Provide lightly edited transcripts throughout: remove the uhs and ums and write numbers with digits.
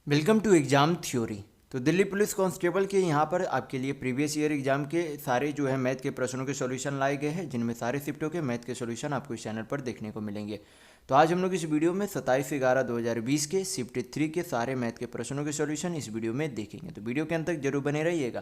Welcome to exam theory. तो Delhi police constable के यहाँ पर आपके लिए प्रीवियस ईयर एग्जाम के सारे जो है मैथ के प्रश्नों के सॉल्यूशन लाए गए हैं, जिनमें सारे शिफ्टों के मैथ के सॉल्यूशन आपको इस चैनल पर देखने को मिलेंगे। तो आज हम लोग इस वीडियो में 27/11/2020 के शिफ्ट 3 के सारे मैथ के प्रश्नों के सॉल्यूशन इस वीडियो में देखेंगे। तो वीडियो के अंत तक जरूर बने रहिएगा।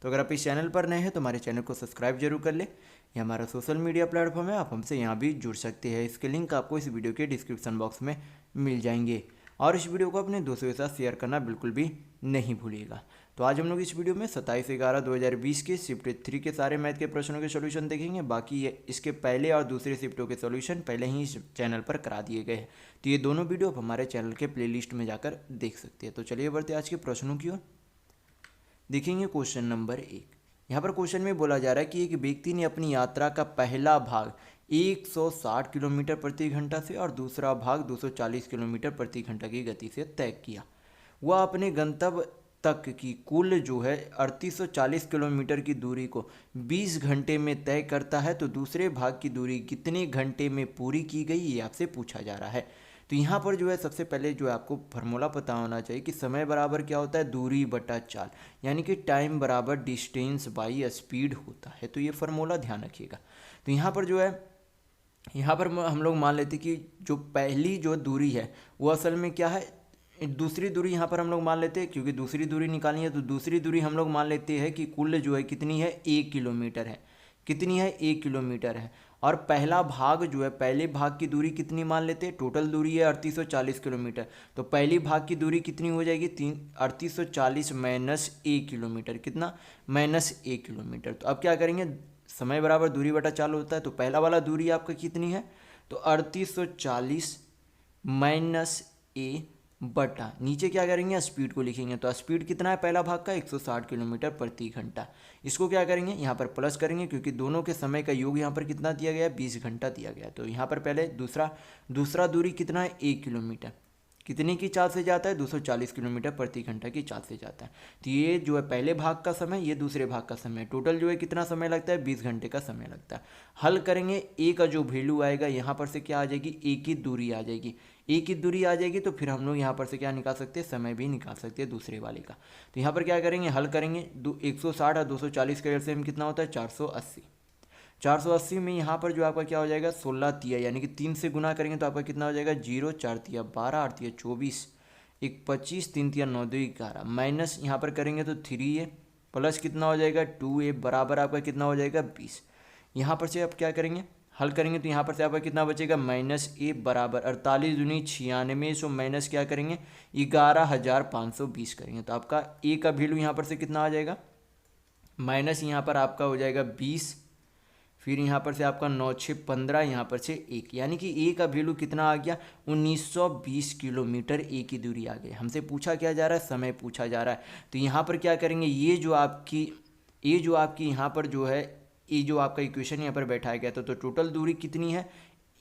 तो अगर आप इस चैनल पर नए हैं तो हमारे चैनल को सब्सक्राइब जरूर कर ले। ये हमारा सोशल मीडिया प्लेटफॉर्म है, आप हमसे यहाँ भी जुड़ सकते हैं। इसके लिंक आपको इस वीडियो के डिस्क्रिप्शन बॉक्स में मिल जाएंगे। और इस वीडियो को अपने दोस्तों के साथ शेयर करना बिल्कुल भी नहीं भूलिएगा। तो आज हम लोग इस वीडियो में 27/11/2020 के शिफ्ट 3 के सारे मैथ के प्रश्नों के सॉल्यूशन देखेंगे। बाकी इसके पहले और दूसरे शिफ्टों के सॉल्यूशन पहले ही इस चैनल पर करा दिए गए हैं। तो ये दोनों वीडियो आप हमारे चैनल के प्लेलिस्ट में जाकर देख सकते हैं। तो चलिए बढ़ते आज के प्रश्नों की ओर। देखेंगे क्वेश्चन नंबर 1। यहाँ पर क्वेश्चन में बोला जा रहा है कि एक व्यक्ति ने अपनी यात्रा का पहला भाग 160 किलोमीटर प्रति घंटा से और दूसरा भाग 240 किलोमीटर प्रति घंटा की गति से तय किया। वह अपने गंतव्य तक की कुल जो है 3840 किलोमीटर की दूरी को 20 घंटे में तय करता है, तो दूसरे भाग की दूरी कितने घंटे में पूरी की गई, ये आपसे पूछा जा रहा है। तो यहाँ पर जो है सबसे पहले जो है आपको फार्मूला पता होना चाहिए कि समय बराबर क्या होता है, दूरी बटा चाल, यानी कि टाइम बराबर डिस्टेंस बाई स्पीड होता है। तो ये फार्मूला ध्यान रखिएगा। तो यहाँ पर जो है यहाँ पर हम लोग मान लेते कि जो पहली जो दूरी है वो असल में क्या है, दूसरी दूरी यहाँ पर हम लोग मान लेते हैं, क्योंकि दूसरी दूरी निकालनी है। तो दूसरी दूरी हम लोग मान लेते हैं कि कुल जो है कितनी है, 1 किलोमीटर है। कितनी है, 1 किलोमीटर है। और पहला भाग जो है, पहले भाग की दूरी कितनी मान लेते हैं, टोटल दूरी है 3840 किलोमीटर। तो पहली भाग की दूरी कितनी हो जाएगी, 3840 माइनस 1 किलोमीटर। कितना, -1 किलोमीटर। तो अब क्या करेंगे, समय बराबर दूरी बटा चाल होता है। तो पहला वाला दूरी आपका कितनी है, तो 3840 माइनस ए बटा नीचे क्या करेंगे, स्पीड को लिखेंगे। तो स्पीड कितना है पहला भाग का, 160 किलोमीटर प्रति घंटा। इसको क्या करेंगे, यहाँ पर प्लस करेंगे, क्योंकि दोनों के समय का योग यहाँ पर कितना दिया गया है, 20 घंटा दिया गया है। तो यहाँ पर पहले दूसरा दूरी कितना है, 1 किलोमीटर। कितने की चाल से जाता है, 240 किलोमीटर प्रति घंटा की चाल से जाता है। तो ये जो है पहले भाग का समय, ये दूसरे भाग का समय, टोटल जो है कितना समय लगता है, 20 घंटे का समय लगता है। हल करेंगे, ए का जो वैल्यू आएगा यहाँ पर से क्या आ जाएगी, ए की दूरी आ जाएगी। ए की दूरी आ जाएगी तो फिर हम लोग यहाँ पर से क्या निकाल सकते हैं, समय भी निकाल सकते हैं दूसरे वाले का। तो यहाँ पर क्या करेंगे, हल करेंगे। 160 और 240 का एलसीएम कितना होता है, 480। 480 में यहाँ पर जो आपका क्या हो जाएगा, 16 तिया, यानी कि 3 से गुना करेंगे तो आपका कितना हो जाएगा, 0 4 तिया 12 8 तिया 24 1 25 3 तिया 9 2 11 माइनस यहाँ पर करेंगे तो 3a प्लस कितना हो जाएगा, 2a बराबर आपका कितना हो जाएगा, 20। यहाँ पर से आप क्या करेंगे, हल करेंगे तो यहाँ पर से आपका कितना बचेगा, -a बराबर 48 दूनी 96, सो माइनस क्या करेंगे, 11520 करेंगे। तो आपका a का वैल्यू यहाँ पर से कितना आ जाएगा, माइनस यहाँ पर आपका हो जाएगा 20, फिर यहाँ पर से आपका 9 6 15, यहाँ पर से 1, यानी कि ए का वैल्यू कितना आ गया, 1920 किलोमीटर ए की दूरी आ गई। हमसे पूछा क्या जा रहा है, समय पूछा जा रहा है। तो यहाँ पर क्या करेंगे, ये जो आपकी यहाँ पर जो है, ये जो आपका इक्वेशन यहाँ पर बैठाया गया था, तो टोटल दूरी कितनी है,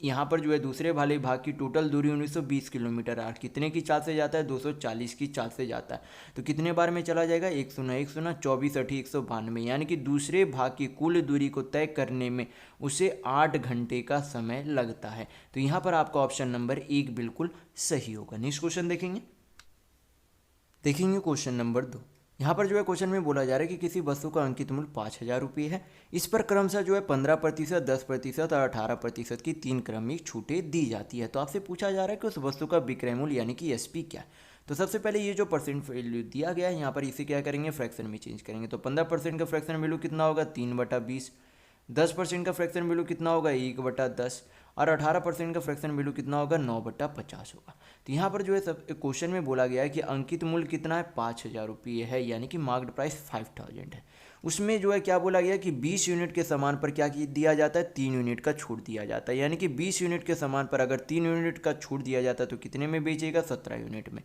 यहाँ पर जो है दूसरे वाले भाग की टोटल दूरी 1920 किलोमीटर और कितने की चाल से जाता है, 240 की चाल से जाता है। तो कितने बार में चला जाएगा, 1 0 1 0 24 8 192, यानी कि दूसरे भाग की कुल दूरी को तय करने में उसे 8 घंटे का समय लगता है। तो यहाँ पर आपका ऑप्शन नंबर 1 बिल्कुल सही होगा। नेक्स्ट क्वेश्चन देखेंगे क्वेश्चन नंबर 2। यहाँ पर जो है क्वेश्चन में बोला जा रहा है कि किसी वस्तु का अंकित मूल्य 5000 रुपये है। इस पर क्रमशः जो है 15%, 10% और 18% की 3 क्रमिक छूटें दी जाती है। तो आपसे पूछा जा रहा है कि उस वस्तु का विक्रय मूल्य यानी कि एसपी क्या है। तो सबसे पहले ये जो परसेंट वैल्यू दिया गया है यहाँ पर इसे क्या करेंगे, फ्रैक्शन में चेंज करेंगे। तो 15% का फ्रैक्शन वैल्यू कितना होगा, 3/20। 10% का फ्रैक्शन वैल्यू कितना होगा, 1/10। और 18% का फ्रैक्शन वैल्यू कितना होगा, 9/50 होगा। तो यहाँ पर जो है सब क्वेश्चन में बोला गया है कि अंकित मूल्य कितना है, 5000 रुपये है, यानी कि मार्क्ड प्राइस 5000 है। उसमें जो है क्या बोला गया कि 20 यूनिट के सामान पर क्या दिया जाता है, 3 यूनिट का छूट दिया जाता है। यानी कि 20 यूनिट के सामान पर अगर 3 यूनिट का छूट दिया जाता है तो कितने में बेचेगा, 17 यूनिट में।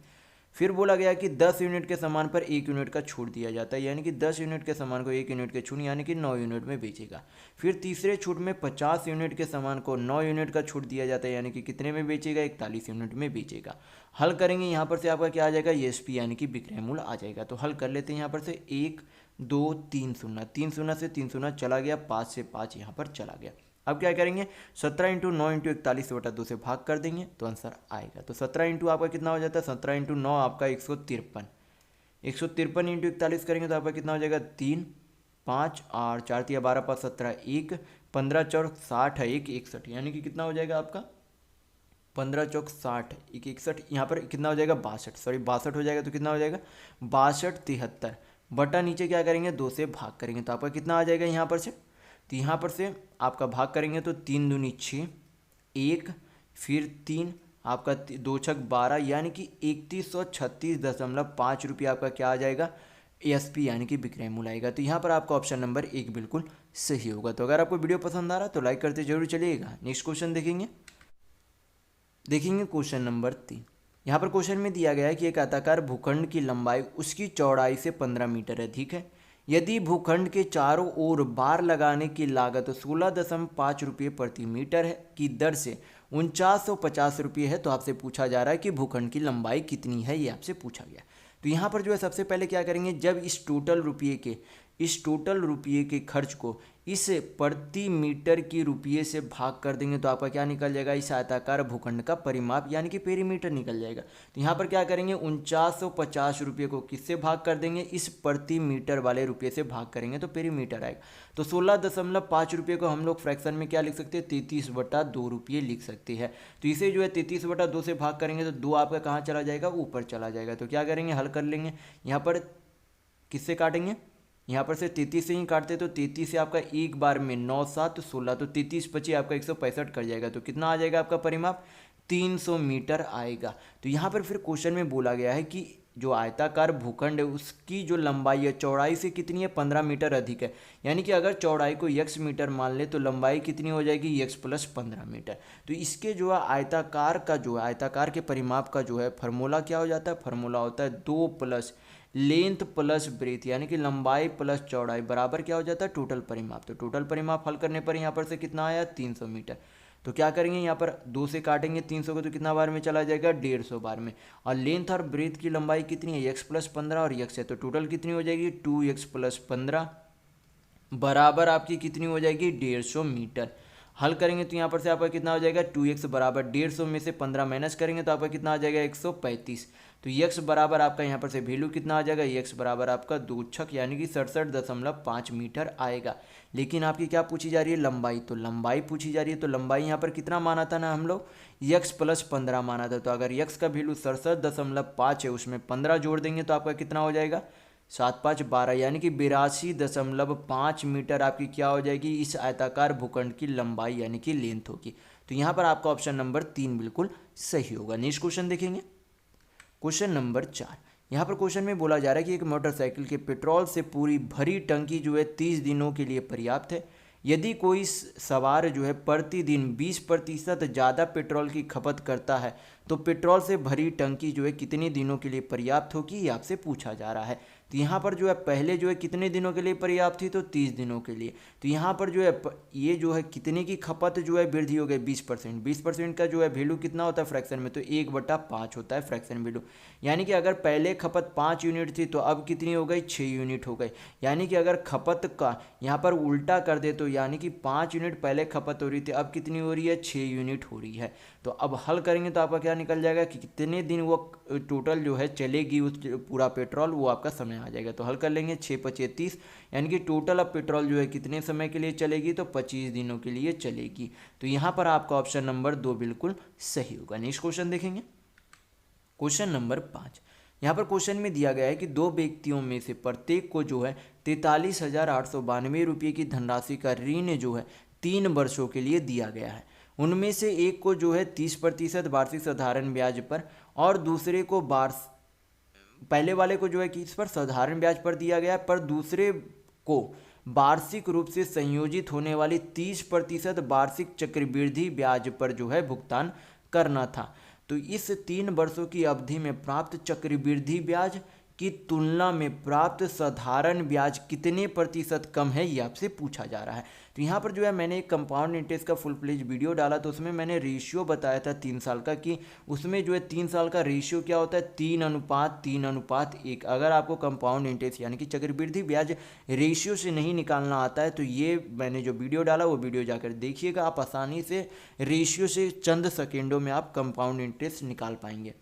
फिर बोला गया कि 10 यूनिट के सामान पर 1 यूनिट का छूट दिया जाता है, यानी कि 10 यूनिट के सामान को 1 यूनिट के छूट यानी कि 9 यूनिट में बेचेगा। फिर तीसरे छूट में 50 यूनिट के सामान को 9 यूनिट का छूट दिया जाता है, यानी कि कितने में बेचेगा, 41 यूनिट में बेचेगा। हल करेंगे, यहाँ पर से आपका क्या आ जाएगा, एसपी यानी कि विक्रय मूल्य आ जाएगा। तो हल कर लेते हैं यहाँ पर से 1 2 3 0, 3 0 से 3 0 चला गया, 5 से 5 यहाँ पर चला गया। अब क्या करेंगे, 17 × 9 × 41/2 से भाग कर देंगे तो आंसर आएगा। तो 17 इंटू आपका कितना हो जाता है, 17 × 9 आपका 153, 153 इंटू 41 करेंगे तो आपका कितना हो जाएगा 3, 5 और 4 × 12 5 17 1, 15 × 4 60 है 1 61, यानी कि कितना हो जाएगा आपका 15 × 4 60 1 61, यहाँ पर कितना हो जाएगा 62, सॉरी 62 हो जाएगा। तो कितना हो जाएगा 62 73 बटा नीचे क्या करेंगे 2 से भाग करेंगे तो आपका कितना आ जाएगा यहाँ पर से, तो यहाँ पर से आपका भाग करेंगे तो 3 दूनी 6, 1 फिर 3 आपका 2 छक 12, यानी कि 3136.5 रुपये आपका क्या आ जाएगा एसपी यानी कि विक्रय मूल्य आएगा। तो यहाँ पर आपका ऑप्शन नंबर 1 बिल्कुल सही होगा। तो अगर आपको वीडियो पसंद आ रहा तो लाइक करते जरूर चलिएगा। नेक्स्ट क्वेश्चन देखेंगे क्वेश्चन नंबर 3। यहाँ पर क्वेश्चन में दिया गया है कि एक आयताकार भूखंड की लंबाई उसकी चौड़ाई से 15 मीटर अधिक है। यदि भूखंड के चारों ओर बार लगाने की लागत 16.5 रुपये प्रति मीटर है की दर से 4950 रुपये है, तो आपसे पूछा जा रहा है कि भूखंड की लंबाई कितनी है, ये आपसे पूछा गया। तो यहाँ पर जो है सबसे पहले क्या करेंगे, जब इस टोटल रुपये के खर्च को इस प्रति मीटर की रुपये से भाग कर देंगे तो आपका क्या निकल जाएगा, इस आयताकार भूखंड का परिमाप यानी कि पेरीमीटर निकल जाएगा। तो यहाँ पर क्या करेंगे 4950 रुपये को किससे भाग कर देंगे, इस प्रति मीटर वाले रुपये से भाग करेंगे तो पेरीमीटर आएगा। तो 16.5 रुपये को हम लोग फ्रैक्शन में क्या लिख सकते हैं 33/2 रुपये लिख सकते हैं। तो इसे जो है 33/2 से भाग करेंगे तो 2 आपका कहाँ चला जाएगा, ऊपर चला जाएगा। तो क्या करेंगे हल कर लेंगे, यहाँ पर किससे काटेंगे, यहाँ पर से 33 से ही काटते तो 33 से आपका एक बार में 9 7 16, तो 33 25 आपका 165 कर जाएगा। तो कितना आ जाएगा आपका परिमाप 300 मीटर आएगा। तो यहाँ पर फिर क्वेश्चन में बोला गया है कि जो आयताकार भूखंड है उसकी जो लंबाई है चौड़ाई से कितनी है 15 मीटर अधिक है, यानी कि अगर चौड़ाई को x मीटर मान ले तो लंबाई कितनी हो जाएगी x + 15 मीटर। तो इसके जो है आयताकार के परिमाप का जो है फार्मूला क्या हो जाता है, फार्मूला होता है 2 + लेंथ प्लस ब्रेथ, यानी कि लंबाई प्लस चौड़ाई बराबर क्या हो जाता है टोटल परिमाप। तो टोटल परिमाप हल करने पर यहाँ पर से कितना आया 300 मीटर। तो क्या करेंगे यहाँ पर 2 से काटेंगे 300 को तो कितना बार में चला जाएगा 150 बार में। और लेंथ और ब्रेथ की लंबाई कितनी है x + 15 और x है, तो टोटल कितनी हो जाएगी 2x + 15 बराबर आपकी कितनी हो जाएगी 150 मीटर। हल करेंगे तो यहाँ पर से आपका कितना हो जाएगा 2x बराबर 150 में से 15 माइनस करेंगे तो आपका कितना आ जाएगा 135। तो x बराबर आपका यहाँ पर से वैल्यू कितना आ जाएगा, x बराबर आपका 2 छक यानी कि 67.5 मीटर आएगा। लेकिन आपकी क्या पूछी जा रही है लंबाई, तो लंबाई पूछी जा रही है। तो लंबाई यहाँ पर कितना माना था ना हम लोग x + 15 माना था। तो अगर x का वैल्यू 67.5 है उसमें 15 जोड़ देंगे तो आपका कितना हो जाएगा 7 5 12, यानी कि 82.5 मीटर आपकी क्या हो जाएगी इस आयताकार भूखंड की लंबाई यानी कि लेंथ होगी। तो यहाँ पर आपका ऑप्शन नंबर 3 बिल्कुल सही होगा। नेक्स्ट क्वेश्चन देखेंगे क्वेश्चन नंबर 4। यहाँ पर क्वेश्चन में बोला जा रहा है कि एक मोटरसाइकिल के पेट्रोल से पूरी भरी टंकी जो है 30 दिनों के लिए पर्याप्त है। यदि कोई सवार जो है प्रतिदिन 20% ज़्यादा पेट्रोल की खपत करता है तो पेट्रोल से भरी टंकी जो है कितने दिनों के लिए पर्याप्त होगी, ये आपसे पूछा जा रहा है। तो यहाँ पर जो है पहले जो है कितने दिनों के लिए पर्याप्त थी, तो 30 दिनों के लिए। तो यहाँ पर जो है ये जो है कितने की खपत जो है वृद्धि हो गई 20%। 20% का जो है वैल्यू कितना होता है फ्रैक्शन में, तो 1/5 होता है फ्रैक्शन वैल्यू। यानी कि अगर पहले खपत 5 यूनिट थी तो अब कितनी हो गई 6 यूनिट हो गई। यानी कि अगर खपत का यहाँ पर उल्टा कर दे तो यानी कि 5 यूनिट पहले खपत हो रही थी अब कितनी हो रही है 6 यूनिट हो रही है। तो अब हल करेंगे तो आपका क्या निकल जाएगा कि कितने दिन वो टोटल जो है चलेगी उस पूरा पेट्रोल, वो आपका समय आ जाएगा। तो हल कर लेंगे 6 × 30 यानी कि टोटल अब पेट्रोल जो है कितने समय के लिए चलेगी, तो 25 दिनों के लिए चलेगी। तो यहाँ पर आपका ऑप्शन नंबर 2 बिल्कुल सही होगा। नेक्स्ट क्वेश्चन देखेंगे क्वेश्चन नंबर 5। यहाँ पर क्वेश्चन में दिया गया है कि 2 व्यक्तियों में से प्रत्येक को जो है 43,892 रुपये की धनराशि का ऋण जो है 3 वर्षों के लिए दिया गया है। उनमें से एक को जो है 30% वार्षिक साधारण ब्याज पर और दूसरे को पहले वाले को जो है किस पर साधारण ब्याज पर दिया गया, पर दूसरे को वार्षिक रूप से संयोजित होने वाली 30% वार्षिक चक्रवृद्धि ब्याज पर जो है भुगतान करना था। तो इस 3 वर्षों की अवधि में प्राप्त चक्रवृद्धि ब्याज की तुलना में प्राप्त साधारण ब्याज कितने प्रतिशत कम है, ये आपसे पूछा जा रहा है। तो यहाँ पर जो है मैंने एक कंपाउंड इंटरेस्ट का फुल फ्लेज वीडियो डाला, तो उसमें मैंने रेशियो बताया था 3 साल का, कि उसमें जो है 3 साल का रेशियो क्या होता है, 3:3:1। अगर आपको कंपाउंड इंटरेस्ट यानी कि चक्रवृद्धि ब्याज रेशियो से नहीं निकालना आता है तो ये मैंने जो वीडियो डाला वो वीडियो जाकर देखिएगा, आप आसानी से रेशियो से चंद सेकेंडों में आप कंपाउंड इंटरेस्ट निकाल पाएंगे।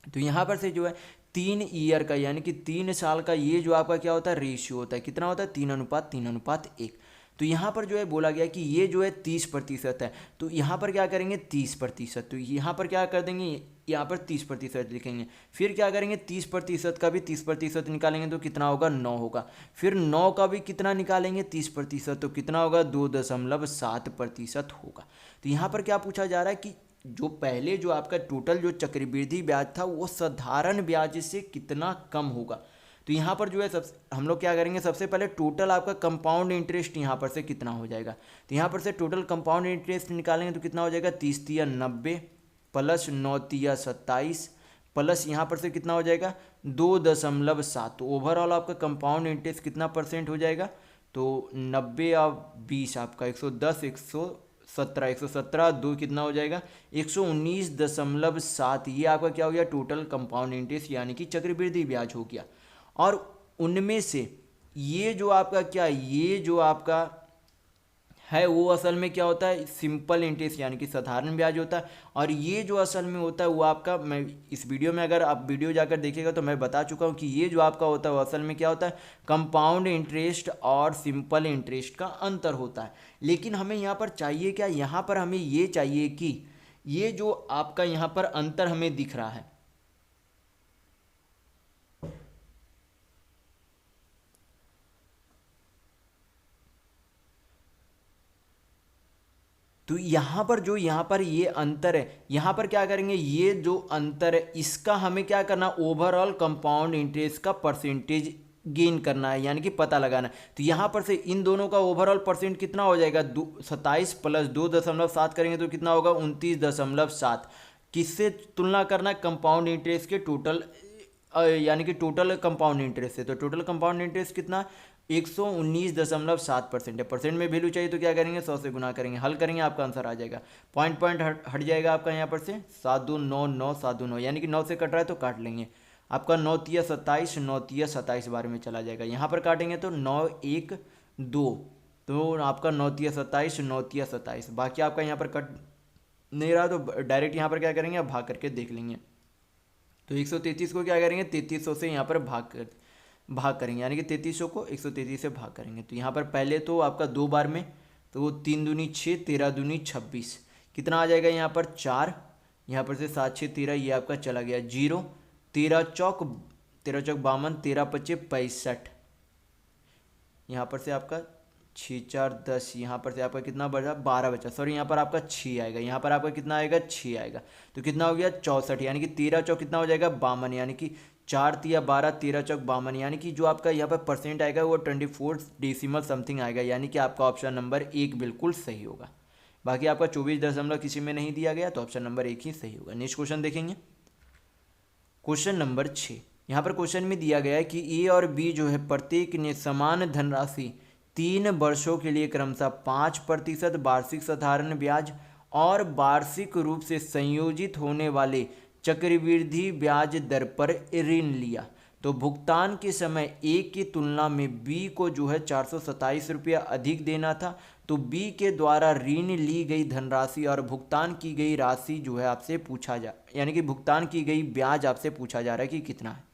तो यहाँ पर से जो है 3 ईयर का यानी कि 3 साल का ये जो आपका क्या होता है, रेशियो होता है, कितना होता है, 3:3:1। तो यहाँ पर जो है बोला गया कि ये जो है 30% है, तो यहाँ पर क्या करेंगे 30%, तो यहाँ पर क्या कर देंगे, यहाँ पर 30% लिखेंगे। फिर क्या करेंगे 30% का भी 30% निकालेंगे तो कितना होगा, 9 होगा। फिर 9 का भी कितना निकालेंगे 30%, तो कितना होगा, 2.7% होगा। तो यहाँ पर क्या पूछा जा रहा है कि जो पहले जो आपका टोटल जो चक्रवृद्धि ब्याज था वो साधारण ब्याज से कितना कम होगा। तो यहाँ पर जो है हम लोग क्या करेंगे, सबसे पहले टोटल आपका कंपाउंड इंटरेस्ट यहाँ पर से कितना हो जाएगा। तो यहाँ पर से टोटल कंपाउंड इंटरेस्ट निकालेंगे तो कितना हो जाएगा, 30×3=90 प्लस 9×3=27 प्लस यहाँ पर से कितना हो जाएगा 2.7। तो ओवरऑल आपका कंपाउंड इंटरेस्ट कितना परसेंट हो जाएगा, तो 90 और 20 आपका 110, 117 2 कितना हो जाएगा 119.7। ये आपका क्या हो गया, टोटल कंपाउंड इंटरेस्ट यानी कि चक्रवृद्धि ब्याज हो गया। और उनमें से ये जो आपका क्या, ये जो आपका है वो असल में क्या होता है, सिंपल इंटरेस्ट यानी कि साधारण ब्याज होता है। और ये जो असल में होता है वो आपका, मैं इस वीडियो में अगर आप वीडियो जाकर देखिएगा तो मैं बता चुका हूँ कि ये जो आपका होता है वो असल में क्या होता है, कंपाउंड इंटरेस्ट और सिंपल इंटरेस्ट का अंतर होता है। लेकिन हमें यहाँ पर चाहिए क्या, यहाँ पर हमें ये चाहिए कि ये जो आपका यहाँ पर अंतर हमें दिख रहा है, तो यहाँ पर जो यहाँ पर ये अंतर है, यहाँ पर क्या करेंगे, ये जो अंतर है इसका हमें क्या करना, ओवरऑल कंपाउंड इंटरेस्ट का परसेंटेज गेन करना है यानी कि पता लगाना है। तो यहाँ पर से इन दोनों का ओवरऑल परसेंट कितना हो जाएगा, 27 प्लस 2.7 करेंगे तो कितना होगा 29.7। किससे तुलना करना है, कंपाउंड इंटरेस्ट के टोटल यानी कि टोटल कंपाउंड इंटरेस्ट है। तो टोटल कंपाउंड इंटरेस्ट कितना 119.7% है। परसेंट में वैल्यू चाहिए तो क्या करेंगे, 100 से गुना करेंगे, हल करेंगे, आपका आंसर आ जाएगा। पॉइंट हट जाएगा आपका यहाँ पर से 7×2=9 यानी कि 9 से कट रहा है तो काट लेंगे। आपका 9×3=27, 9×3=27 बार में चला जाएगा। यहाँ पर काटेंगे तो 9×1=2, तो आपका 9×3=27, 9×3=27। बाकी आपका यहाँ पर कट नहीं रहा तो डायरेक्ट यहाँ पर क्या करेंगे, आप भाग करके देख लेंगे। तो 133 को क्या करेंगे 3300 से यहाँ पर भाग करेंगे यानी कि 3300 को 133 से भाग करेंगे। तो यहाँ पर पहले तो आपका 2 बार में, तो वो 3 दूनी 6, 13 दूनी 26, कितना आ जाएगा यहाँ पर 4, यहाँ पर से 7 6 13, ये आपका चला गया 0, 13 चौक 52, 13 पचे 65, यहाँ पर से आपका 6 4 10, यहाँ पर से आपका कितना बचा 12 बचा, सॉरी यहाँ पर आपका 6 आएगा, यहाँ पर आपका कितना आएगा 6 आएगा, तो कितना हो गया 64 यानी कि 13 चौक कितना हो जाएगा 52 यानी कि 4×3=12, 13 चौक 52 यानी कि जो आपका यहाँ पर परसेंट आएगा वो 24 डेसिमल समथिंग आएगा यानी कि आपका ऑप्शन नंबर 1 बिल्कुल सही होगा। बाकी आपका 24 दशमलव किसी में नहीं दिया गया तो ऑप्शन नंबर 1 ही सही होगा। नेक्स्ट क्वेश्चन देखेंगे, क्वेश्चन नंबर 6। यहाँ पर क्वेश्चन में दिया गया है कि ए और बी जो है प्रत्येक ने समान धनराशि 3 वर्षों के लिए क्रमशः 5% वार्षिक साधारण ब्याज और वार्षिक रूप से संयोजित होने वाले चक्रवृद्धि ब्याज दर पर ऋण लिया। तो भुगतान के समय ए की तुलना में बी को जो है 427 रुपया अधिक देना था। तो बी के द्वारा ऋण ली गई धनराशि और भुगतान की गई राशि जो है आपसे पूछा यानी कि भुगतान की गई ब्याज आपसे पूछा जा रहा है कि कितना है।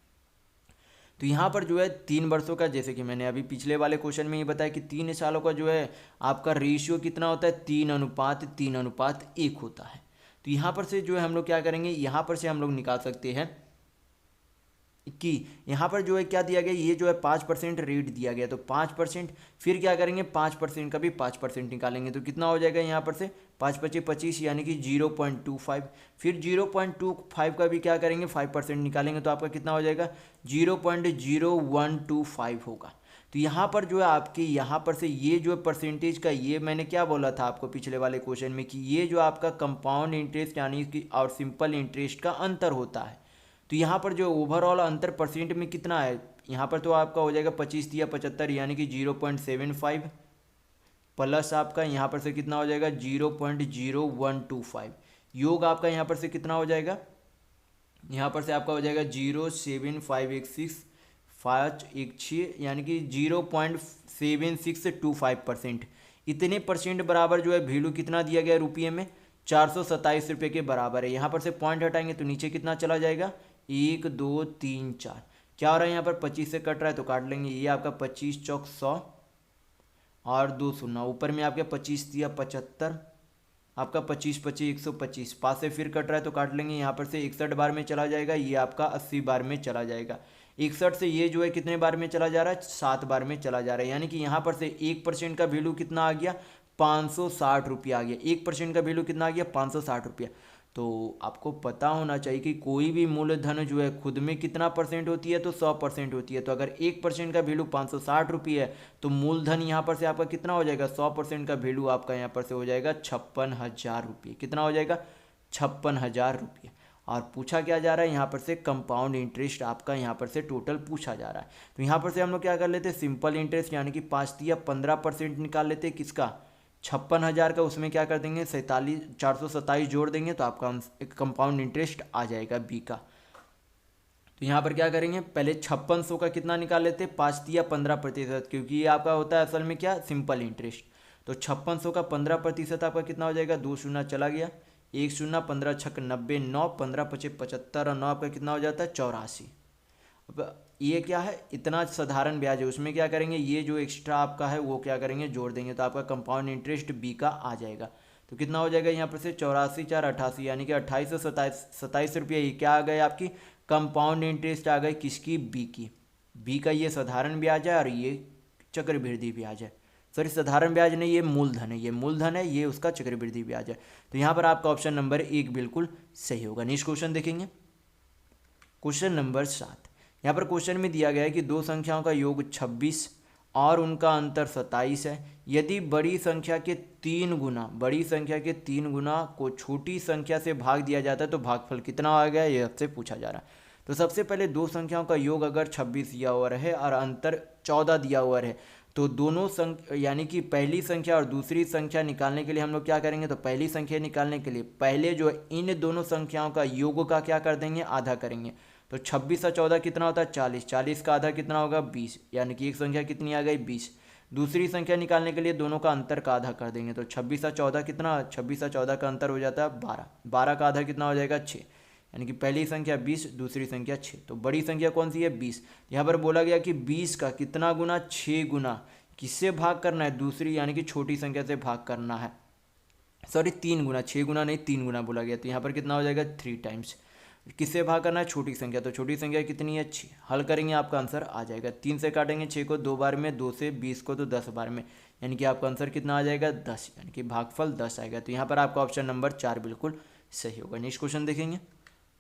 तो यहाँ पर जो है 3 वर्षों का, जैसे कि मैंने अभी पिछले वाले क्वेश्चन में ये बताया कि 3 सालों का जो है आपका रेशियो कितना होता है 3:3:1 होता है। तो यहाँ पर से जो है हम लोग क्या करेंगे, यहाँ पर से हम लोग निकाल सकते हैं कि यहाँ पर जो है क्या दिया गया, ये जो है 5% रेट दिया गया, तो 5%, फिर क्या करेंगे 5% का भी 5% निकालेंगे तो कितना हो जाएगा यहाँ पर से 5 × 5 = 25 यानी कि 0.25। फिर 0.25 का भी क्या करेंगे 5% निकालेंगे तो आपका कितना हो जाएगा 0.0125 होगा। तो यहाँ पर जो है आपके यहाँ पर से ये जो परसेंटेज का, ये मैंने क्या बोला था आपको पिछले वाले क्वेश्चन में कि ये जो आपका कंपाउंड इंटरेस्ट यानी कि और सिंपल इंटरेस्ट का अंतर होता है। तो यहाँ पर जो ओवरऑल अंतर परसेंट में कितना है, यहाँ पर तो आपका हो जाएगा 25 या 75 यानी कि 0.75 प्लस आपका यहाँ पर से कितना हो जाएगा 0.0125, योग आपका यहाँ पर से कितना हो जाएगा, यहाँ पर से आपका हो जाएगा 0.7516516 यानी कि 0.7625%। इतने परसेंट बराबर जो है वैल्यू कितना दिया गया रुपये में, 427 रुपये के बराबर है। यहाँ पर से पॉइंट हटाएंगे तो नीचे कितना चला जाएगा, 1 2 3 4, क्या हो रहा है यहाँ पर 25 से कट रहा है तो काट लेंगे, ये आपका 25 चौक 100 और 2 शून्य, ऊपर में आपके 25 दिया 75, आपका 25 25 125, पास से फिर कट रहा है तो काट लेंगे, यहाँ पर से 61 बार में चला जाएगा, ये आपका 80 बार में चला जाएगा। 61 से ये जो है कितने बार में चला जा रहा है, 7 बार में चला जा रहा है, यानी कि यहाँ पर से 1% का वैल्यू कितना आ गया, 560 रुपया आ गया। 1% का वैल्यू कितना आ गया, 560 रुपया। तो आपको पता होना चाहिए कि कोई भी मूलधन जो है खुद में कितना परसेंट होती है, तो 100% होती है। तो अगर 1% का वैल्यू 560 रुपये है तो मूलधन यहाँ पर से आपका कितना हो जाएगा, 100% का वैल्यू आपका यहाँ पर से हो जाएगा 56,000 रुपये। कितना हो जाएगा, 56,000 रुपये। और पूछा क्या जा रहा है यहाँ पर से, कंपाउंड इंटरेस्ट आपका यहाँ पर से टोटल पूछा जा रहा है। तो यहाँ पर से हम लोग क्या कर लेते हैं, सिंपल इंटरेस्ट यानी कि 5 या 15% निकाल लेते हैं किसका, 56,000 का, उसमें क्या कर देंगे 427 जोड़ देंगे तो आपका एक कंपाउंड इंटरेस्ट आ जाएगा बी का। तो यहाँ पर क्या करेंगे, पहले 5600 का कितना निकाल लेते हैं, 5 या 15%, क्योंकि ये आपका होता है असल में क्या, सिंपल इंटरेस्ट। तो 5600 का 15% आपका कितना हो जाएगा, 2 शून्य चला गया, 1 शून्य, 15 छक 90, 9 15 पचे 75 और 9 आपका कितना हो जाता है 84। अब ये क्या है, इतना साधारण ब्याज है, उसमें क्या करेंगे, ये जो एक्स्ट्रा आपका है वो क्या करेंगे, जोड़ देंगे तो आपका कंपाउंड इंटरेस्ट बी का आ जाएगा। तो कितना हो जाएगा यहाँ पर से 84 4 88 यानी कि 28 से 27 रुपये, ये क्या आ गए आपकी कंपाउंड इंटरेस्ट आ गई किसकी, बी की। बी का ये साधारण ब्याज है और ये चक्रवृद्धि ब्याज है, सॉरी साधारण ब्याज नहीं, ये मूलधन है, ये मूलधन है, ये उसका चक्रवृद्धि ब्याज है। तो यहाँ पर आपका ऑप्शन नंबर 1 बिल्कुल सही होगा। नेक्स्ट क्वेश्चन देखेंगे, क्वेश्चन नंबर 7। यहाँ पर क्वेश्चन में दिया गया है कि दो संख्याओं का योग 26 और उनका अंतर 27 है। यदि बड़ी संख्या के 3 गुना को छोटी संख्या से भाग दिया जाता है तो भागफल कितना आ गया, ये आपसे पूछा जा रहा है। तो सबसे पहले दो संख्याओं का योग अगर 26 दिया हुआ है और अंतर 14 दिया हुआ है तो दोनों यानी कि पहली संख्या और दूसरी संख्या निकालने के लिए हम लोग क्या करेंगे, तो पहली संख्या निकालने के लिए पहले जो है इन दोनों संख्याओं का योग का क्या कर देंगे, आधा करेंगे। तो 26 और 14 कितना होता है 40, 40 का आधा कितना होगा 20, यानी कि एक संख्या कितनी आ गई 20। दूसरी संख्या निकालने के लिए दोनों का अंतर का आधा कर देंगे, तो 26 और 14 कितना, 26 और 14 का अंतर हो जाता है 12, 12 का आधा कितना हो जाएगा 6, यानी कि पहली संख्या 20 दूसरी संख्या 6। तो बड़ी संख्या कौन सी है 20। यहाँ पर बोला गया कि 20 का कितना गुना, 6 गुना किससे भाग करना है, दूसरी यानी कि छोटी संख्या से भाग करना है, सॉरी 3 गुना, 6 गुना नहीं 3 गुना बोला गया। तो यहाँ पर कितना हो जाएगा 3 टाइम्स, किससे भाग करना है, छोटी संख्या। तो छोटी संख्या कितनी है 6, हल करेंगे आपका आंसर आ जाएगा। 3 से काटेंगे 6 को 2 बार में, 2 से 20 को तो 10 बार में, यानी कि आपका आंसर कितना आ जाएगा 10, यानी कि भागफल 10 आएगा। तो यहाँ पर आपका ऑप्शन नंबर 4 बिल्कुल सही होगा। नेक्स्ट क्वेश्चन देखेंगे,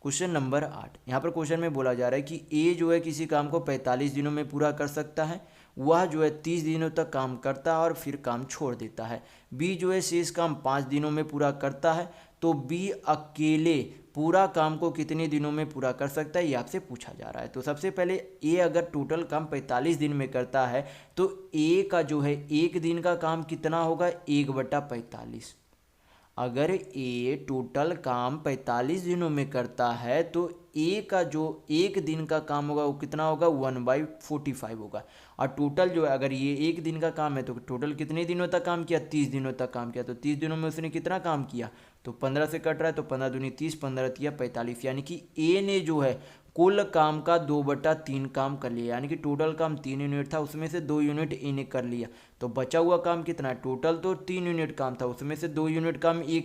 क्वेश्चन नंबर 8। यहाँ पर क्वेश्चन में बोला जा रहा है कि ए जो है किसी काम को 45 दिनों में पूरा कर सकता है, वह जो है 30 दिनों तक काम करता है और फिर काम छोड़ देता है। बी जो है शेष काम 5 दिनों में पूरा करता है, तो बी अकेले पूरा काम को कितने दिनों में पूरा कर सकता है, ये आपसे पूछा जा रहा है। तो सबसे पहले ए अगर टोटल काम 45 दिन में करता है तो ए का जो है एक दिन का काम कितना होगा, 1/45। अगर ए टोटल काम 45 दिनों में करता है तो ए का जो एक दिन का काम होगा वो कितना होगा, 1/45 होगा। और टोटल जो है अगर ये एक दिन का काम है तो टोटल कितने दिनों तक काम किया, 30 दिनों तक काम किया। तो 30 दिनों में उसने कितना काम किया, तो 15 से कट रहा है तो 15 दूनी 30, 15 तिया 45, यानी कि ए ने जो है कुल काम का 2/3 काम कर लिया, यानी कि टोटल काम 3 यूनिट था, उसमें से 2 यूनिट ए ने कर लिया। तो बचा हुआ काम कितना है, टोटल तो 3 यूनिट काम था, उसमें से 2 यूनिट काम ए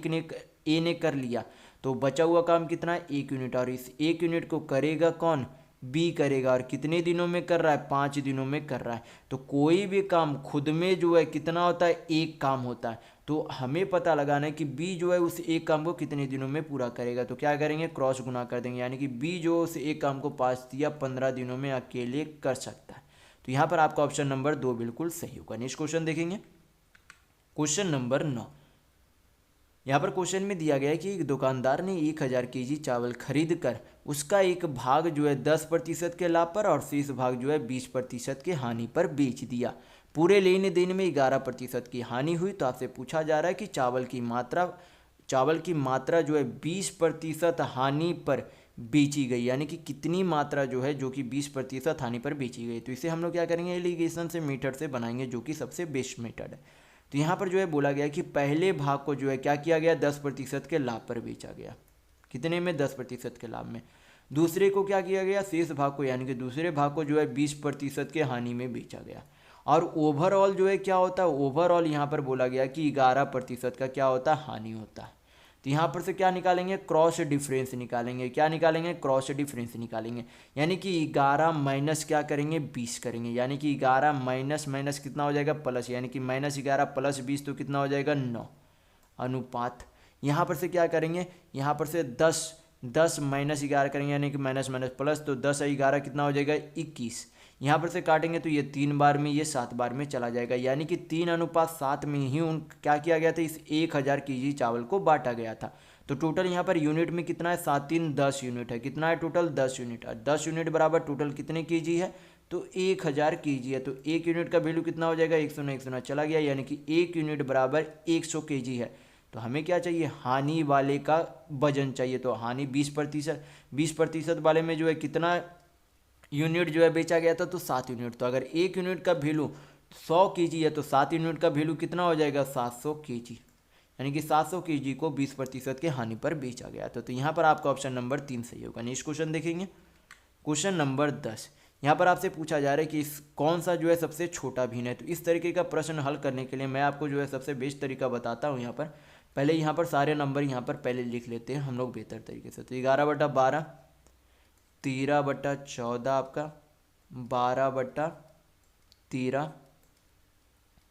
ने कर लिया, तो बचा हुआ काम कितना है 1 यूनिट। और इस 1 यूनिट को करेगा कौन, बी करेगा। और कितने दिनों में कर रहा है, 5 दिनों में कर रहा है। तो कोई भी काम खुद में जो है कितना होता है, एक काम होता है। तो हमें पता लगाना है कि बी जो है उस एक काम को कितने दिनों में पूरा करेगा। तो क्या करेंगे, क्रॉस गुना कर देंगे, यानी कि बी जो उस एक काम को 5 या 15 दिनों में अकेले कर सकता है। तो यहाँ पर आपका ऑप्शन नंबर 2 बिल्कुल सही होगा। नेक्स्ट क्वेश्चन देखेंगे, क्वेश्चन नंबर 9। यहाँ पर क्वेश्चन में दिया गया है कि एक दुकानदार ने 1000 केजी चावल खरीद कर उसका एक भाग जो है 10% के लाभ पर और शेष भाग जो है 20% के हानि पर बेच दिया। पूरे लेन देन में 11% की हानि हुई। तो आपसे पूछा जा रहा है कि चावल की मात्रा जो है 20% हानि पर बेची गई, यानी कि कितनी मात्रा जो है जो कि 20% हानि पर बेची गई। तो इसे हम लोग क्या करेंगे, एलिगेशन से मेथड से बनाएंगे, जो कि सबसे बेस्ट मेथड है। तो यहाँ पर जो है बोला गया कि पहले भाग को जो है क्या किया गया, 10% के लाभ पर बेचा गया। कितने में, 10% के लाभ में। दूसरे को क्या किया गया, शेष भाग को, यानी कि दूसरे भाग को जो है 20% के हानि में बेचा गया। और ओवरऑल जो है क्या होता है, ओवरऑल यहाँ पर बोला गया कि 11% का क्या होता है, हानि होता है। तो यहाँ पर से क्या निकालेंगे, क्रॉस डिफरेंस निकालेंगे। क्या निकालेंगे, क्रॉस डिफरेंस निकालेंगे। यानी कि 11 माइनस क्या करेंगे, 20 करेंगे। यानी कि 11 माइनस माइनस कितना हो जाएगा, प्लस, यानी कि -11 + 20 तो कितना हो जाएगा, 9। अनुपात यहाँ पर से क्या करेंगे, यहाँ पर से 10 माइनस 11 करेंगे, यानी कि माइनस माइनस प्लस, तो 10 और 11 कितना हो जाएगा, 21। यहाँ पर से काटेंगे तो ये 3 बार में, ये 7 बार में चला जाएगा। यानी कि 3:7 में ही क्या किया गया था, इस 1000 केजी चावल को बांटा गया था। तो टोटल यहाँ पर यूनिट में कितना है, 7 3 10 यूनिट है। कितना है टोटल, 10 यूनिट। और 10 यूनिट बराबर टोटल कितने केजी है, तो 1000 केजी है। तो 1 यूनिट का वैल्यू कितना हो जाएगा, 100 चला गया, यानी कि 1 यूनिट बराबर 100 केजी है। तो हमें क्या चाहिए, हानि वाले का वजन चाहिए। तो हानि 20% वाले में जो है कितना यूनिट जो है बेचा गया था, तो 7 यूनिट। तो अगर 1 यूनिट का वैल्यू 100 केजी है तो 7 यूनिट का वैल्यू कितना हो जाएगा, 700 केजी। यानी कि 700 केजी को 20% के हानि पर बेचा गया था। तो यहाँ पर आपका ऑप्शन नंबर 3 सही होगा। नेक्स्ट क्वेश्चन देखेंगे, क्वेश्चन नंबर 10। यहाँ पर आपसे पूछा जा रहा है कि कौन सा जो है सबसे छोटा भिन्न है। तो इस तरीके का प्रश्न हल करने के लिए मैं आपको जो है सबसे बेस्ट तरीका बताता हूँ। यहाँ पर पहले यहाँ पर सारे नंबर यहाँ पर पहले लिख लेते हैं हम लोग बेहतर तरीके से। तो 11/12, 13/14 आपका, 12/13,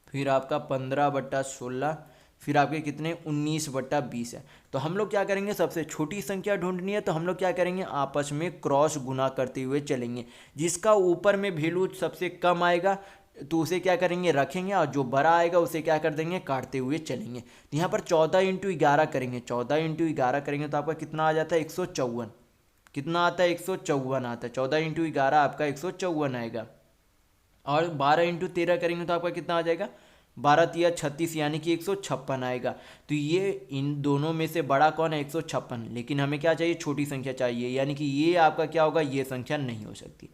फिर आपका 15/16, फिर आपके कितने 19/20 है। तो हम लोग क्या करेंगे, सबसे छोटी संख्या ढूंढनी है। तो हम लोग क्या करेंगे, आपस में क्रॉस गुना करते हुए चलेंगे। जिसका ऊपर में वैल्यू सबसे कम आएगा तो उसे क्या करेंगे, रखेंगे, और जो बड़ा आएगा उसे क्या कर देंगे, काटते हुए चलेंगे। तो यहाँ पर 14 × 11 करेंगे। 14 × 11 करेंगे तो आपका कितना आ जाता है, 154। कितना आता है, 154 आता है। 14 × 11 आपका 154 आएगा। और 12 × 13 करेंगे तो आपका कितना आ जाएगा, 12 × 36, यानी कि 156 आएगा। तो ये इन दोनों में से बड़ा कौन है, 156। लेकिन हमें क्या चाहिए, छोटी संख्या चाहिए, यानी कि ये आपका क्या होगा, ये संख्या नहीं हो सकती।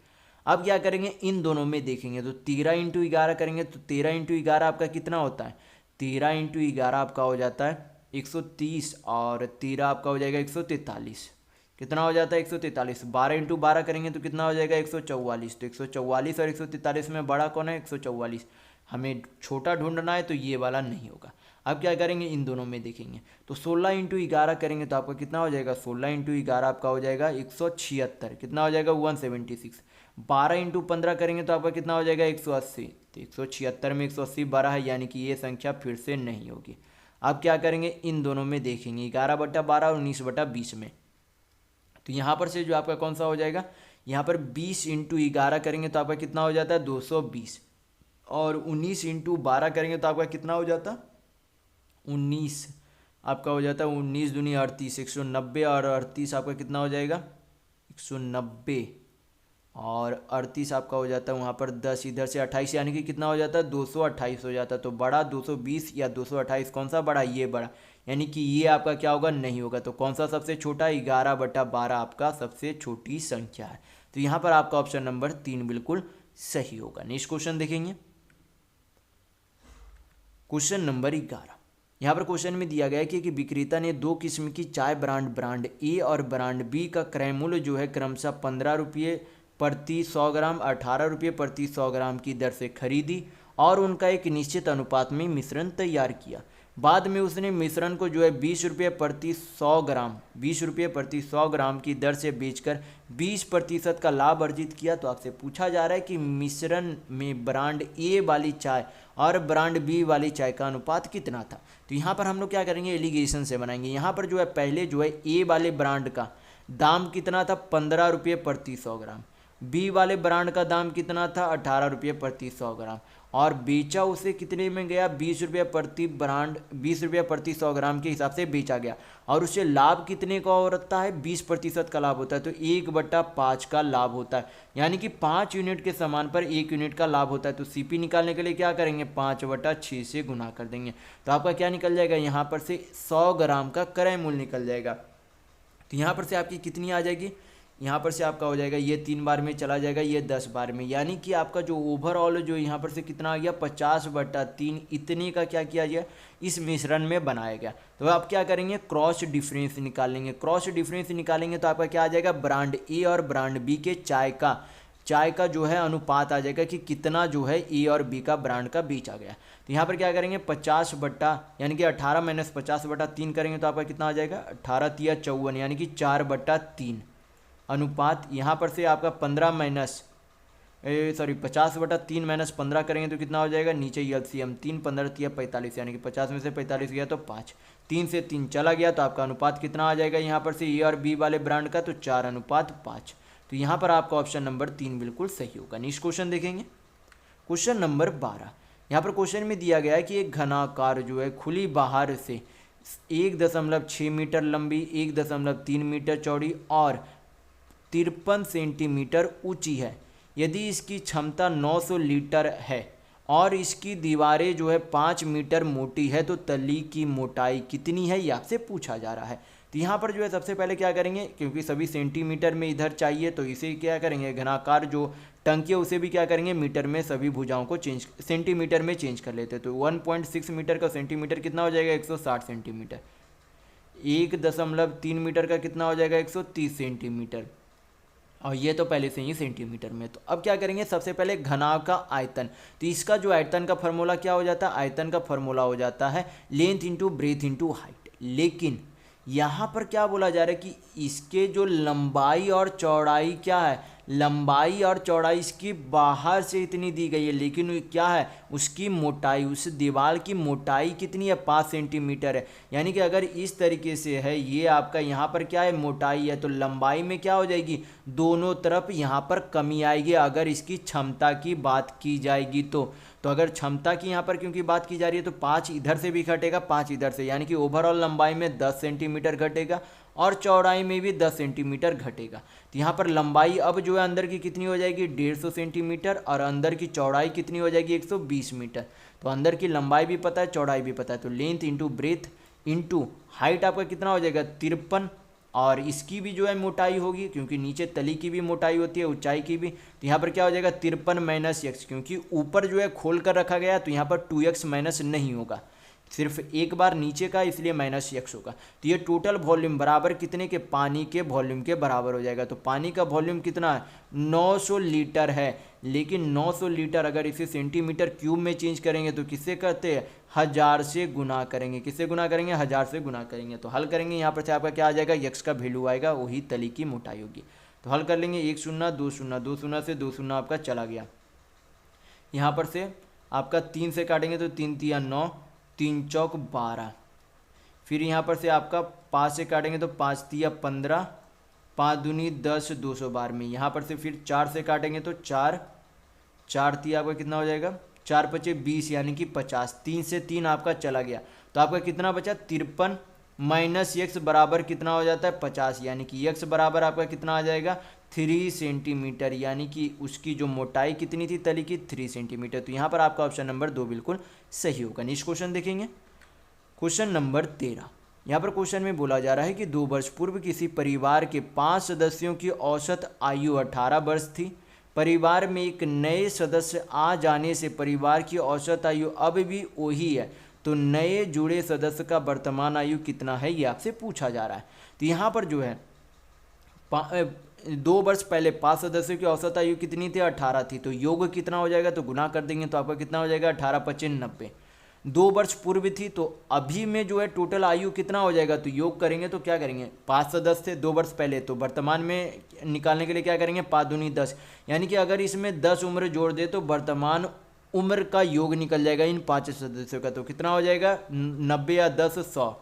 अब क्या करेंगे, इन दोनों में देखेंगे। तो 13 × 11 करेंगे तो 13 × 11 आपका कितना होता है, 13 × 11 आपका हो जाता है 130, और 13 आपका हो जाएगा 143। कितना हो जाता है, 143। 12 × 12 करेंगे तो कितना हो जाएगा, 144। तो 144 और 143 में बड़ा कौन है, 144। हमें छोटा ढूंढना है तो ये वाला नहीं होगा। अब क्या करेंगे, इन दोनों में देखेंगे। तो 16 × 11 करेंगे तो आपका कितना हो जाएगा, 16 × 11 आपका हो जाएगा 176। कितना हो जाएगा, 176। 12 × 15 करेंगे तो आपका कितना हो जाएगा, 180। तो 176 में 180 बड़ा है, यानी कि ये संख्या फिर से नहीं होगी। अब क्या करेंगे, इन दोनों में देखेंगे, 11/12 और 19/20 में। तो यहाँ पर से जो आपका कौन सा हो जाएगा, यहाँ पर 20 × 11 करेंगे तो आपका कितना हो जाता है, 220। और 19 × 12 करेंगे तो आपका कितना हो जाता, 19 आपका हो जाता है 19 दूनी 38, 190। और 38 आपका कितना हो जाएगा, 190। और 38 आपका हो जाता है वहाँ पर 10, इधर से 28, यानी कि कितना हो जाता है, 228 हो जाता है। तो बड़ा 220 या 228, कौन सा बड़ा, ये बड़ा, यानी कि ये आपका क्या होगा, नहीं होगा। तो कौन सा सबसे छोटा, 11/12 आपका सबसे छोटी संख्या है। तो यहाँ पर आपका ऑप्शन नंबर 3 बिल्कुल सही होगा। नेक्स्ट क्वेश्चन देखेंगे, क्वेश्चन नंबर 11। यहाँ पर क्वेश्चन में दिया गया है कि विक्रेता ने 2 किस्म की चाय ब्रांड ए और ब्रांड बी का क्रय मूल्य जो है क्रमशः 15 रुपये प्रति 100 ग्राम, 18 रुपये प्रति 100 ग्राम की दर से खरीदी और उनका एक निश्चित अनुपात में मिश्रण तैयार किया। बाद में उसने मिश्रण को जो है 20 रुपये प्रति 100 ग्राम, 20 रुपये प्रति 100 ग्राम की दर से बेचकर 20% का लाभ अर्जित किया। तो आपसे पूछा जा रहा है कि मिश्रण में ब्रांड ए वाली चाय और ब्रांड बी वाली चाय का अनुपात कितना था। तो यहाँ पर हम लोग क्या करेंगे, एलिगेशन से बनाएंगे। यहाँ पर जो है पहले जो है ए वाले ब्रांड का दाम कितना था, 15 रुपये प्रति 100 ग्राम। बी वाले ब्रांड का दाम कितना था, 18 रुपये प्रति 100 ग्राम। और बेचा उसे कितने में गया, 20 रुपये प्रति ब्रांड, 20 रुपये प्रति 100 ग्राम के हिसाब से बेचा गया, और उसे लाभ कितने का होता है, 20% का लाभ होता है। तो 1/5 का लाभ होता है, यानी कि 5 यूनिट के सामान पर 1 यूनिट का लाभ होता है। तो सीपी निकालने के लिए क्या करेंगे, 5/6 से गुना कर देंगे। तो आपका क्या निकल जाएगा, यहाँ पर से 100 ग्राम का क्रय मूल्य निकल जाएगा। तो यहाँ पर से आपकी कितनी आ जाएगी, यहाँ पर से आपका हो जाएगा, ये 3 बार में चला जाएगा, ये 10 बार में, यानी कि आपका जो ओवरऑल जो यहाँ पर से कितना आ गया, 50/3 इतने का क्या किया गया, इस मिश्रण में बनाया गया। तो आप क्या करेंगे, क्रॉस डिफरेंस निकालेंगे। क्रॉस डिफरेंस निकालेंगे तो आपका क्या आ जाएगा, ब्रांड ए और ब्रांड बी के चाय का जो है अनुपात आ जाएगा कि कितना जो है ए और बी का ब्रांड का बेचा गया। तो यहाँ पर क्या करेंगे, 50 बट्टा यानी कि 18 - 50/3 करेंगे तो आपका कितना आ जाएगा, 18 तिया 54 यानी कि 4/3 अनुपात। यहाँ पर से आपका 50/3 - 15 करेंगे तो कितना हो जाएगा, नीचे एलसीएम 3 15 तिया 45 यानी कि 50 में से 45 गया तो 5, 3 से 3 चला गया तो आपका अनुपात कितना आ जाएगा, यहाँ पर से ए और बी वाले ब्रांड का तो 4/5। तो यहाँ पर आपका ऑप्शन नंबर 3 बिल्कुल सही होगा। नेक्स्ट क्वेश्चन देखेंगे, क्वेश्चन नंबर 12। यहाँ पर क्वेश्चन में दिया गया है कि एक घनाकार जो है खुली बाहर से 1.6 मीटर लंबी, 1.3 मीटर चौड़ी और 53 सेंटीमीटर ऊंची है। यदि इसकी क्षमता 900 लीटर है और इसकी दीवारें जो है 5 मीटर मोटी है तो तली की मोटाई कितनी है, ये आपसे पूछा जा रहा है। तो यहाँ पर जो है सबसे पहले क्या करेंगे, क्योंकि सभी सेंटीमीटर में इधर चाहिए तो इसे क्या करेंगे, घनाकार जो टंकी है उसे भी क्या करेंगे, मीटर में सभी भुजाओं को सेंटीमीटर में चेंज कर लेते हैं। तो 1.6 मीटर का सेंटीमीटर कितना हो जाएगा, 160 सेंटीमीटर। 1.3 मीटर का कितना हो जाएगा, 130 सेंटीमीटर, और ये तो पहले से ही सेंटीमीटर में। तो अब क्या करेंगे, सबसे पहले घनाभ का आयतन। तो इसका जो आयतन का फॉर्मूला क्या हो जाता है, आयतन का फॉर्मूला हो जाता है length into breadth into height. लेकिन यहाँ पर क्या बोला जा रहा है कि इसके जो लंबाई और चौड़ाई क्या है, लंबाई और चौड़ाई इसकी बाहर से इतनी दी गई है, लेकिन क्या है उसकी मोटाई, उस दीवार की मोटाई कितनी है, 5 सेंटीमीटर है। यानी कि अगर इस तरीके से है, ये आपका यहाँ पर क्या है, मोटाई है, तो लंबाई में क्या हो जाएगी, दोनों तरफ यहाँ पर कमी आएगी अगर इसकी क्षमता की बात की जाएगी। तो अगर क्षमता की यहाँ पर क्योंकि बात की जा रही है तो 5 इधर से भी घटेगा, 5 इधर से, यानी कि ओवरऑल लंबाई में 10 सेंटीमीटर घटेगा और चौड़ाई में भी 10 सेंटीमीटर घटेगा। तो यहाँ पर लंबाई अब जो है अंदर की कितनी हो जाएगी, 150 सेंटीमीटर, और अंदर की चौड़ाई कितनी हो जाएगी, 120 मीटर। तो अंदर की लंबाई भी पता है, चौड़ाई भी पता है, तो length into breadth into height आपका कितना हो जाएगा, 53, और इसकी भी जो है मोटाई होगी क्योंकि नीचे तली की भी मोटाई होती है, ऊंचाई की भी। तो यहाँ पर क्या हो जाएगा, 53 - x, क्योंकि ऊपर जो है खोल कर रखा गया तो यहाँ पर 2x माइनस नहीं होगा, सिर्फ एक बार नीचे का, इसलिए -x होगा। तो ये टोटल वॉल्यूम बराबर कितने के, पानी के वॉल्यूम के बराबर हो जाएगा। तो पानी का वॉल्यूम कितना है, 900 लीटर है, लेकिन 900 लीटर अगर इसे सेंटीमीटर क्यूब में चेंज करेंगे तो किससे करते हैं, 1000 से गुना करेंगे। किससे गुना करेंगे, 1000 से गुना करेंगे। तो हल करेंगे, यहाँ पर से आपका क्या आ जाएगा, x का वैल्यू आएगा, वही तली की मोटाई होगी। तो हल कर लेंगे, 1 0 2 0 2 0 से 2 0 आपका चला गया। यहाँ पर से आपका 3 से काटेंगे तो 3 तिया 9, 3 चौक 12, फिर यहाँ पर से आपका 5 से काटेंगे तो 5 तिया 15, 5 दूनी 10, 200 बार में। यहाँ पर से फिर 4 से काटेंगे तो 4 तिया आपका कितना हो जाएगा, 4 पचे 20 यानी कि 50। 3 से 3 आपका चला गया तो आपका कितना बचा, 53 माइनस x बराबर कितना हो जाता है, 50, यानी कि x बराबर आपका कितना आ जाएगा, 3 सेंटीमीटर, यानी कि उसकी जो मोटाई कितनी थी तली की, 3 सेंटीमीटर। तो यहाँ पर आपका ऑप्शन नंबर 2 बिल्कुल सही होगा। नेक्स्ट क्वेश्चन देखेंगे, क्वेश्चन नंबर 13। यहाँ पर क्वेश्चन में बोला जा रहा है कि 2 वर्ष पूर्व किसी परिवार के 5 सदस्यों की औसत आयु 18 वर्ष थी। परिवार में एक नए सदस्य आ जाने से परिवार की औसत आयु अब भी वही है, तो नए जुड़े सदस्य का वर्तमान आयु कितना है, ये आपसे पूछा जा रहा है। तो यहाँ पर जो है 2 वर्ष पहले 5 सदस्यों की औसत आयु कितनी थी, 18 थी, तो योग कितना हो जाएगा, तो गुना कर देंगे तो आपका कितना हो जाएगा, 18 पचे 90। 2 वर्ष पूर्व थी तो अभी में जो है टोटल आयु कितना हो जाएगा, तो योग करेंगे तो क्या करेंगे, 5 सदस्य थे 2 वर्ष पहले, तो वर्तमान में निकालने के लिए क्या करेंगे, 5 दूनी 10, यानी कि अगर इसमें 10 उम्र जोड़ दे तो वर्तमान उम्र का योग निकल जाएगा इन 5 सदस्यों का। तो कितना हो जाएगा, 90 या 10 100,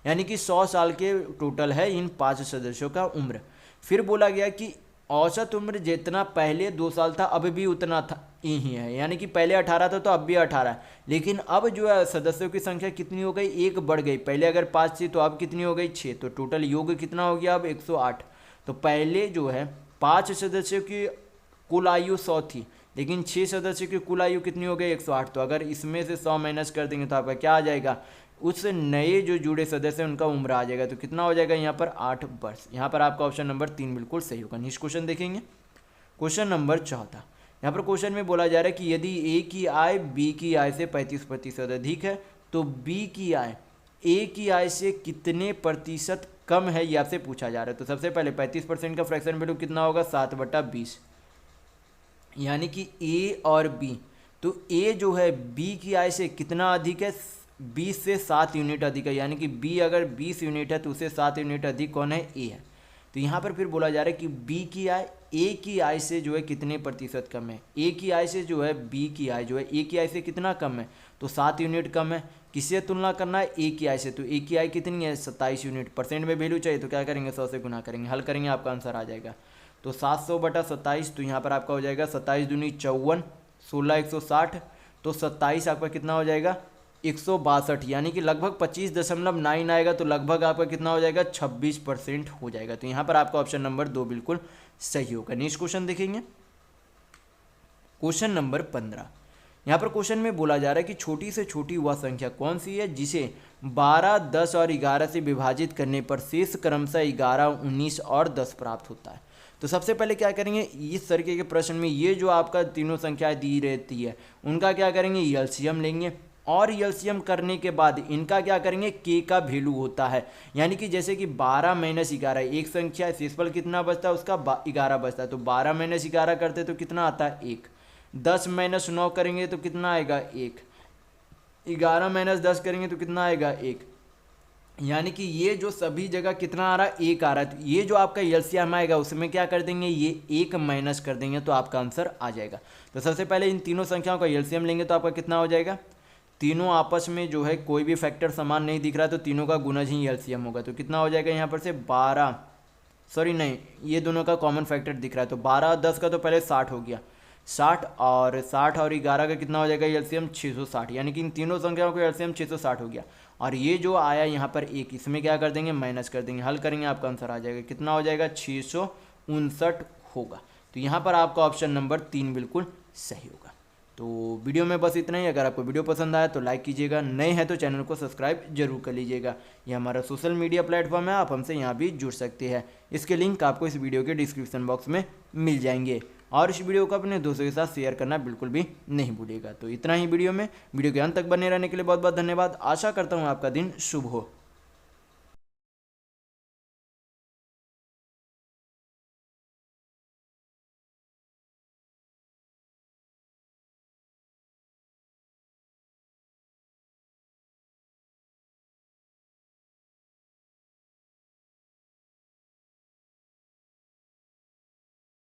यानी कि 100 साल के टोटल है इन 5 सदस्यों का उम्र। फिर बोला गया कि औसत उम्र जितना पहले 2 साल था अब भी उतना था ही है, यानी कि पहले 18 था तो अब भी 18 है। लेकिन अब जो है सदस्यों की संख्या कितनी हो गई, एक बढ़ गई। पहले अगर 5 थी तो अब कितनी हो गई, 6। तो टोटल योग कितना हो गया अब 108। तो पहले जो है 5 सदस्यों की कुल आयु 100 थी, लेकिन 6 सदस्यों की कुल आयु कितनी हो गई, 108। तो अगर इसमें से 100 माइनस कर देंगे तो आपका क्या आ जाएगा, उस नए जो जुड़े सदस्य हैं उनका उम्र आ जाएगा। तो कितना हो जाएगा यहाँ पर 8 वर्ष। यहाँ पर आपका ऑप्शन नंबर 3 बिल्कुल सही होगा। नेक्स्ट क्वेश्चन देखेंगे, क्वेश्चन नंबर 14। यहाँ पर क्वेश्चन में बोला जा रहा है कि यदि ए की आय बी की आय से 35% अधिक है तो बी की आय ए की आय से कितने प्रतिशत कम है, ये आपसे पूछा जा रहा है। तो सबसे पहले 35% का फ्रैक्शन वैल्यू कितना होगा, 7/20, यानी कि ए और बी। तो ए जो है बी की आय से कितना अधिक है, 20 से 7 यूनिट अधिक है, यानी कि बी अगर 20 यूनिट है तो उसे 7 यूनिट अधिक कौन है, ए है। तो यहाँ पर फिर बोला जा रहा है कि बी की आय ए की आय से जो है कितने प्रतिशत कम है। ए की आय से जो है बी की आय जो है ए की आय से कितना कम है, तो 7 यूनिट कम है। किससे तुलना करना है, ए की आय से। तो ए की आय कितनी है, 27 यूनिट। परसेंट में वैल्यू चाहिए तो क्या करेंगे, 100 से गुना करेंगे, हल करेंगे, आपका आंसर आ जाएगा। तो 700/27, तो यहाँ पर आपका हो जाएगा 27 दूनी 54, 16 160, तो 27 आपका कितना हो जाएगा, 162, यानी कि लगभग 25.9 आएगा। तो लगभग आपका कितना हो जाएगा, 26% हो जाएगा। तो यहाँ पर आपका ऑप्शन नंबर 2 बिल्कुल सही होगा। नेक्स्ट क्वेश्चन देखेंगे, क्वेश्चन नंबर 15। यहाँ पर क्वेश्चन में बोला जा रहा है कि छोटी से छोटी वह संख्या कौन सी है जिसे 12, 10 और 11 से विभाजित करने पर शेष क्रमशः 11, 19 और 10 प्राप्त होता है। तो सबसे पहले क्या करेंगे, इस तरीके के प्रश्न में ये जो आपका तीनों संख्याएं दी रहती है उनका क्या करेंगे, एलसीएम लेंगे, और एलसीएम करने के बाद इनका क्या करेंगे, के का वैल्यू होता है। यानी कि जैसे कि 12 - 11 एक संख्या है, शेषफल कितना बचता है उसका 11 बचता है। तो 12 - 11 करते तो कितना आता है, 1। 10 - 9 करेंगे तो कितना आएगा, 1। 11 - 10 करेंगे तो कितना आएगा, 1। यानी कि ये जो सभी जगह कितना आ रहा है, 1 आ रहा है। तो ये जो आपका एलसीएम आएगा उसमें क्या कर देंगे, ये 1 माइनस कर देंगे तो आपका आंसर आ जाएगा। तो सबसे पहले इन तीनों संख्याओं का एलसीएम लेंगे तो आपका कितना हो जाएगा, तीनों आपस में जो है कोई भी फैक्टर समान नहीं दिख रहा है तो तीनों का गुणज ही एलसीएम होगा। तो कितना हो जाएगा यहाँ पर से 12, सॉरी नहीं, ये दोनों का कॉमन फैक्टर दिख रहा है। तो 12 10 का तो पहले 60 हो गया, 60 और 11 का कितना हो जाएगा एलसीएम, 660। यानी कि इन तीनों संख्याओं का एलसीएम 660 हो गया। और ये जो आया यहाँ पर 1, इसमें क्या कर देंगे, माइनस कर देंगे, हल करेंगे, आपका आंसर आ जाएगा। कितना हो जाएगा, 659 होगा। तो यहाँ पर आपका ऑप्शन नंबर 3 बिल्कुल सही होगा। तो वीडियो में बस इतना ही। अगर आपको वीडियो पसंद आया तो लाइक कीजिएगा, नए हैं तो चैनल को सब्सक्राइब जरूर कर लीजिएगा। ये हमारा सोशल मीडिया प्लेटफॉर्म है, आप हमसे यहाँ भी जुड़ सकते हैं। इसके लिंक आपको इस वीडियो के डिस्क्रिप्शन बॉक्स में मिल जाएंगे। और इस वीडियो को अपने दोस्तों के साथ शेयर करना बिल्कुल भी नहीं भूलिएगा। तो इतना ही वीडियो में, वीडियो के अंत तक बने रहने के लिए बहुत बहुत धन्यवाद। आशा करता हूँ आपका दिन शुभ हो।